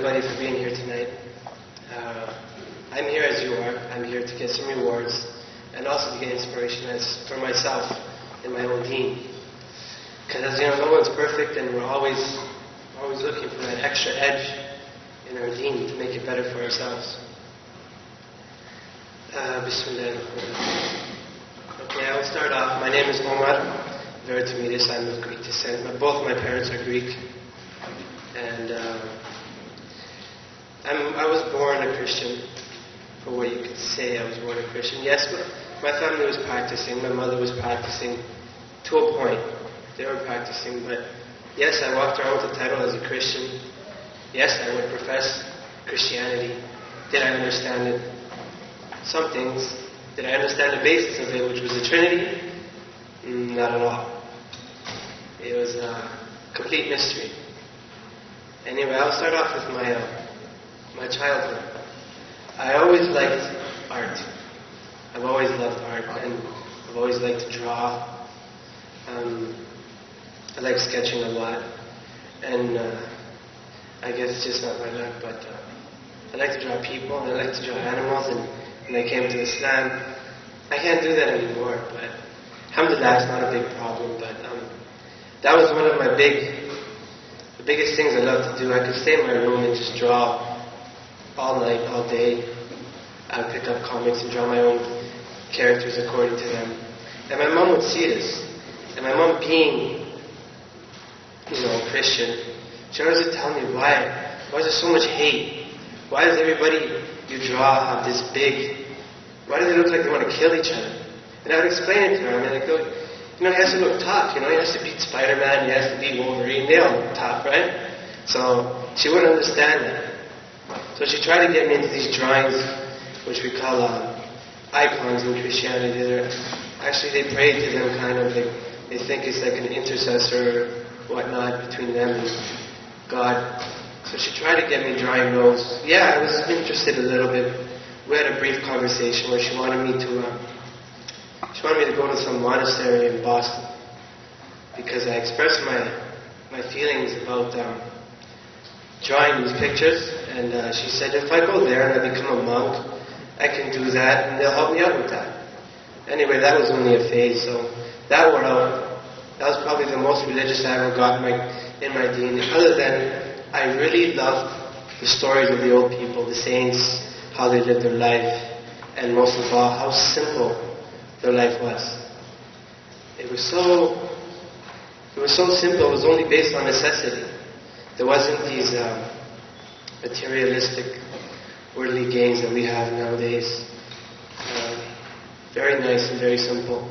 everybody for being here tonight. I'm here as you are. I'm here to get some rewards and also to get inspiration as for myself in my own deen. Because no one's perfect, and we're always looking for that extra edge in our deen to make it better for ourselves. Bismillah. Okay, I will start off. My name is Omar. Very to me this, I'm of Greek descent. Both my parents are Greek. And I was born a Christian, for what you could say I was born a Christian. Yes, but my family was practicing. My mother was practicing to a point. They were practicing, but yes, I walked around with the title as a Christian. Yes, I would profess Christianity. Did I understand it? Some things. Did I understand the basis of it, which was the Trinity? Not at all. It was a complete mystery. Anyway, I'll start off with my childhood. I always liked art. I've always loved art, and I've always liked to draw. I like sketching a lot, and I guess it's just not my luck, but I like to draw people, and I like to draw animals, and when I came to Islam, I can't do that anymore, but alhamdulillah, it's not a big problem, but that was one of the biggest things I love to do. I could stay in my room and just draw all night, all day. I would pick up comics and draw my own characters according to them. And my mom would see this. And my mom being, Christian, she always would tell me, why is there so much hate? Why does everybody you draw have this big, why do they look like they want to kill each other? And I would explain it to her. I mean, he has to look tough, he has to beat Spider-Man, he has to beat Wolverine, they all look tough, right? So she wouldn't understand that. So she tried to get me into these drawings, which we call icons in Christianity. Actually, they pray to them kind of, they think it's like an intercessor or whatnot between them and God. So she tried to get me drawing those. Yeah, I was interested a little bit. We had a brief conversation where she wanted me to go to some monastery in Boston because I expressed my feelings about drawing these pictures, and she said if I go there and I become a monk, I can do that and they'll help me out with that. Anyway, that was only a phase, so that wore out. That was probably the most religious I ever got in my deen. Other than I really loved the stories of the old people, the saints, how they lived their life, and most of all, how simple their life was. It was so simple. It was only based on necessity. There wasn't these materialistic, worldly gains that we have nowadays. Very nice and very simple.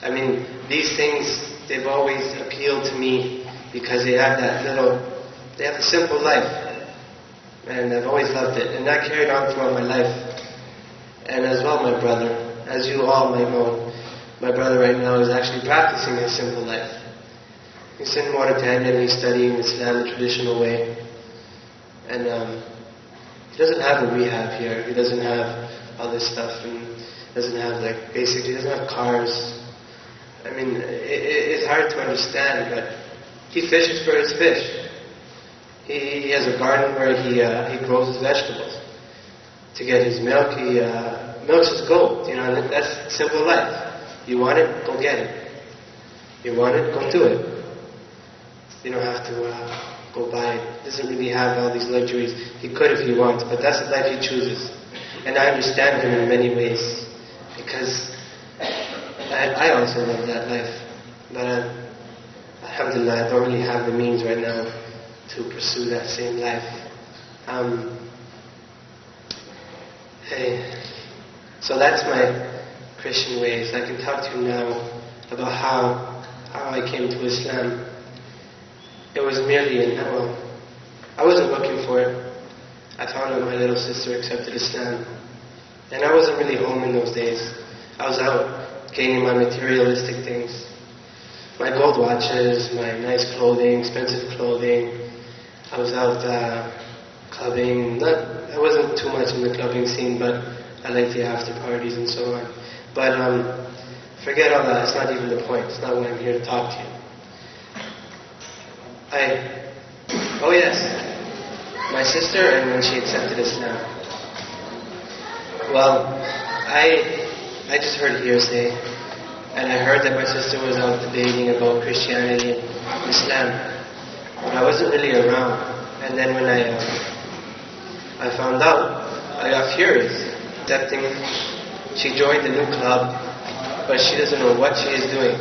I mean, these things, they've always appealed to me because they have they have a simple life. And I've always loved it. And that carried on throughout my life. And as well, my brother, as you all might know, my brother right now is actually practicing a simple life. He's in Mauritania and he's studying Islam the traditional way. And he doesn't have what we have here. He doesn't have all this stuff, and doesn't have basically he doesn't have cars. I mean, it's hard to understand, but he fishes for his fish. He has a garden where he grows his vegetables. To get his milk, he milks his goat. And that's simple life. You want it, go get it. You want it, go do it. You don't have to go buy it. He doesn't really have all these luxuries. He could if he wants, but that's the life he chooses. And I understand him in many ways, because I also love that life. But alhamdulillah, I don't really have the means right now to pursue that same life. So that's my Christian ways. I can talk to you now about how I came to Islam. It was merely I wasn't looking for it. I found out my little sister accepted Islam. And I wasn't really home in those days. I was out gaining my materialistic things. My gold watches, my nice clothing, expensive clothing. I was out clubbing. I wasn't too much in the clubbing scene, but I liked the after parties and so on. But forget all that. It's not even the point. It's not what I'm here to talk to you. Oh yes. my sister and when she accepted Islam. Well, I just heard hearsay, and I heard that my sister was out debating about Christianity and Islam, but I wasn't really around. And then when I found out, I got furious. That thing, she joined the new club, but she doesn't know what she is doing.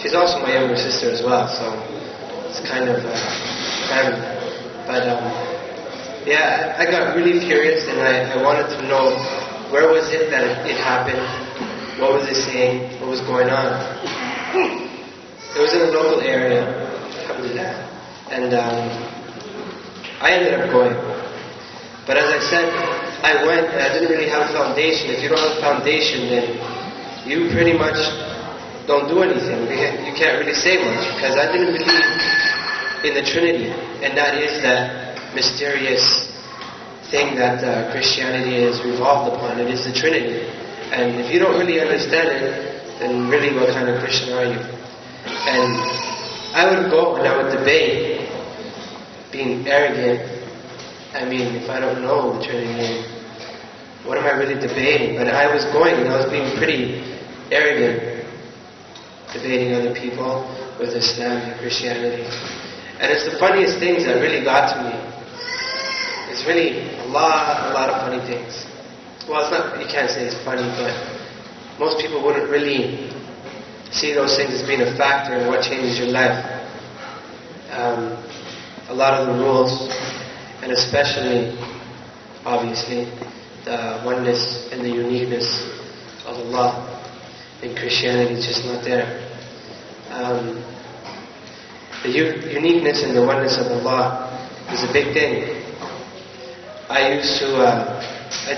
She's also my younger sister as well, so it's kind of family. But yeah, I got really furious, and I wanted to know where was it that it happened, what was it saying, what was going on. It was in a local area, and I ended up going. But as I said, I went and I didn't really have a foundation. If you don't have a foundation, then you pretty much don't do anything. You can't really say much, because I didn't believe in the Trinity, and that is that mysterious thing that Christianity is revolved upon. It is the Trinity. And if you don't really understand it, then really what kind of Christian are you? And I would go and I would debate, being arrogant. I mean, if I don't know the Trinity, what am I really debating? But I was going and I was being pretty arrogant, debating other people with Islam and Christianity. And it's the funniest things that really got to me. It's really a lot of funny things. Well, it's not, you can't say it's funny, but most people wouldn't really see those things as being a factor in what changes your life. A lot of the rules, and especially, obviously, the oneness and the uniqueness of Allah in Christianity is just not there. The uniqueness and the oneness of Allah is a big thing. I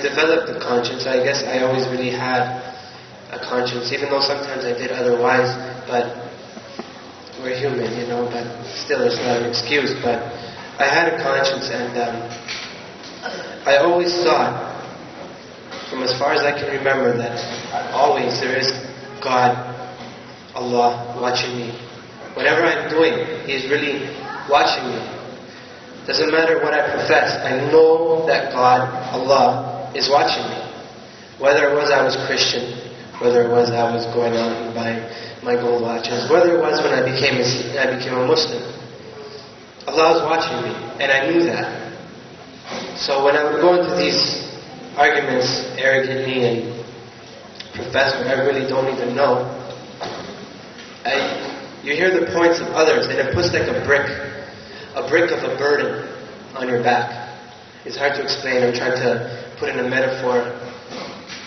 developed a conscience. I guess I always really had a conscience, even though sometimes I did otherwise, but we're human, you know, but still it's not an excuse. But I had a conscience, and I always thought, from as far as I can remember, that always there is God, Allah, watching me. Whatever I'm doing, He is really watching me. Doesn't matter what I profess, I know that God, Allah, is watching me. Whether it was I was Christian, whether it was I was going out and buying my gold watches, whether it was when I became a Muslim, Allah was watching me, and I knew that. So when I would go into these arguments arrogantly and profess what I really don't even know, you hear the points of others, and it puts like a brick of a burden on your back. It's hard to explain. I'm trying to put in a metaphor.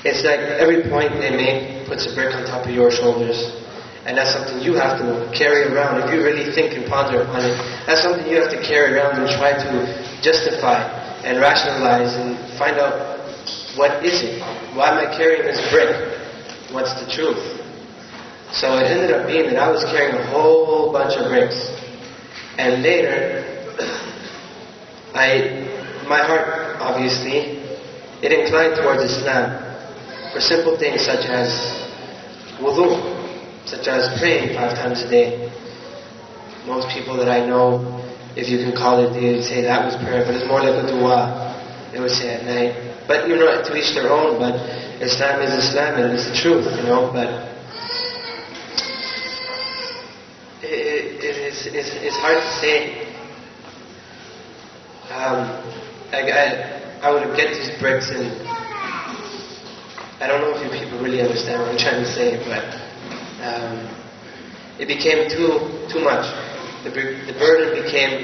It's like every point they make puts a brick on top of your shoulders, and that's something you have to carry around. If you really think and ponder upon it, that's something you have to carry around and try to justify and rationalize and find out, what is it? Why am I carrying this brick? What's the truth? So it ended up being that I was carrying a whole bunch of bricks. And later, my heart, obviously, it inclined towards Islam for simple things such as wudu, such as praying 5 times a day. Most people that I know, if you can call it, they would say that was prayer, but it's more like a dua. They would say at night. But you know, to each their own, but Islam is Islam and it's the truth, you know, but it's hard to say. I would get these bricks, and I don't know if you people really understand what I'm trying to say, but it became too much. The burden became